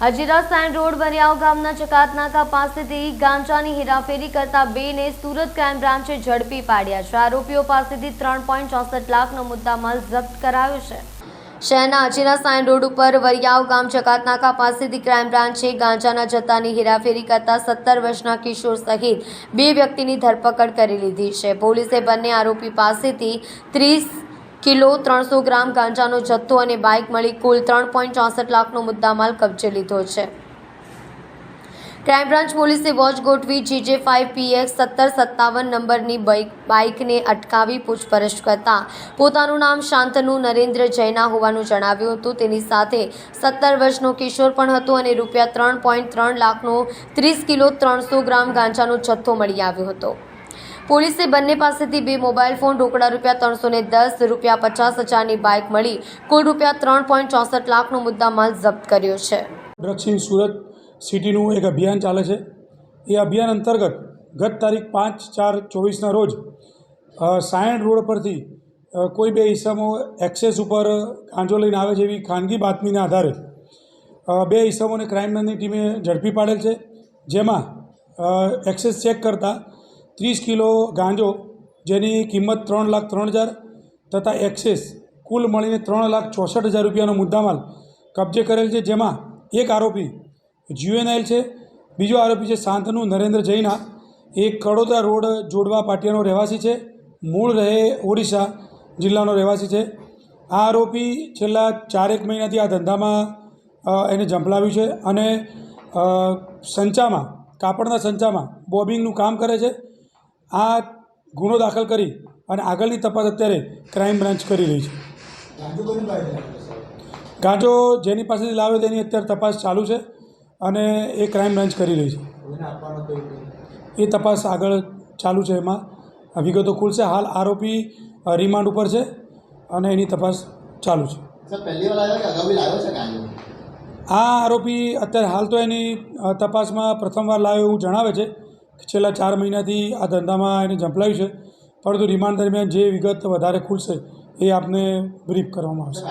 Hazira sine road Variyav ગામના ચકાતનાકા પાસેથી ગાંજાની હેરાફેરી કરતા બેને સુરત ક્રાઇમ બ્રાન્ચે ઝડપી પાડ્યા છે। આરોપીઓ પાસેથી 3.64 લાખનો મુદ્દામાલ જપ્ત કરાયો છે। શહેરના હજીરા સાઈન રોડ ઉપર વરિયાવ ગામ ચકાતનાકા પાસેથી ક્રાઇમ બ્રાન્ચે ગાંજાના જથ્થાની હેરાફેરી કરતા 17 વર્ષના કિશોર સહિત 2 વ્યક્તિની ધરપકડ કરી લીધી છે। પોલીસે બંને આરોપી પાસેથી 30 કિલો 300 ગ્રામ ગાંજાનો જથ્થો અને બાઇક મળી કુલ 3.64 લાખનો મુદ્દામાલ કબજે લીધો છે। ક્રાઇમ બ્રાન્ચ પોલીસે વોચ ગોઠવી GJ5PX 1757 નંબરની બાઇકને અટકાવી પૂછપરછ કરતા પોતાનું નામ શાંતનુ નરેન્દ્ર જૈના હોવાનું જણાવ્યું હતું। તેની સાથે 17 વર્ષનો કિશોર પણ હતો અને રૂપિયા 3.3 લાખનો 30 કિલો 300 ગ્રામ ગાંજાનો જથ્થો મળી આવ્યો હતો। પોલીસે બંને પાસેથી 2 મોબાઈલ ફોન, રોકડા રૂપિયા 310, રૂપિયા 50,000ની બાઇક મળી કુલ રૂપિયા 3.64 લાખનો મુદ્દામાલ જપ્ત કર્યો છે। ડ્રગ્સ ઇન સુરત સિટીનું એક અભિયાન ચાલે છે। એ અભિયાન અંતર્ગત ગત તારીખ 5/4/24ના રોજ સાયણ રોડ પરથી કોઈ 2 ઈસમો એક્સેસ ઉપર ગાંજો લઈને આવે છે એવી ખાનગી બાતમીના આધારે 2 ઈસમોને ક્રાઇમ બ્રાન્ચની ટીમે ઝડપી પાડેલ છે। જેમાં એક્સેસ ચેક કરતાં 30 કિલો ગાંજો જેની કિંમત 3,03,000 તથા એક્સેસ કુલ મળીને 3,64,000 રૂપિયાનો મુદ્દામાલ કબજે કરેલ છે। જેમાં એક આરોપી જ્યુએનઆઈલ છે, બીજો આરોપી છે શાંતનુ નરેન્દ્ર જૈના, એ કડોદરા રોડ જોડવા પાટિયાનો રહેવાસી છે, મૂળ રહે ઓડિશા જિલ્લાનો રહેવાસી છે। આ આરોપી છેલ્લા 4-1 મહિનાથી આ ધંધામાં એને ઝંપલાવ્યું છે અને સંચામાં કાપડના સંચામાં બોબિંગનું કામ કરે છે। આ ગુનો દાખલ કરી અને આગળની તપાસ અત્યારે ક્રાઇમ બ્રાન્ચ કરી રહી છે। ગાંજો જેની પાસેથી લાવે તેની અત્યારે તપાસ ચાલુ છે અને એ ક્રાઇમ બ્રાન્ચ કરી રહી છે। એ તપાસ આગળ ચાલુ છે, એમાં વિગતો ખુલશે। હાલ આરોપી રિમાન્ડ ઉપર છે અને એની તપાસ ચાલુ છે। આ આરોપી અત્યારે હાલ તો એની તપાસમાં પ્રથમવાર લાવ્યો એવું જણાવે છે। છેલ્લા 4 મહિનાથી આ ધંધામાં એને ઝંપલાવ્યું છે, પરંતુ રિમાન્ડ દરમિયાન જે વિગત વધારે ખુલશે એ આપને બ્રીફ કરવામાં આવશે।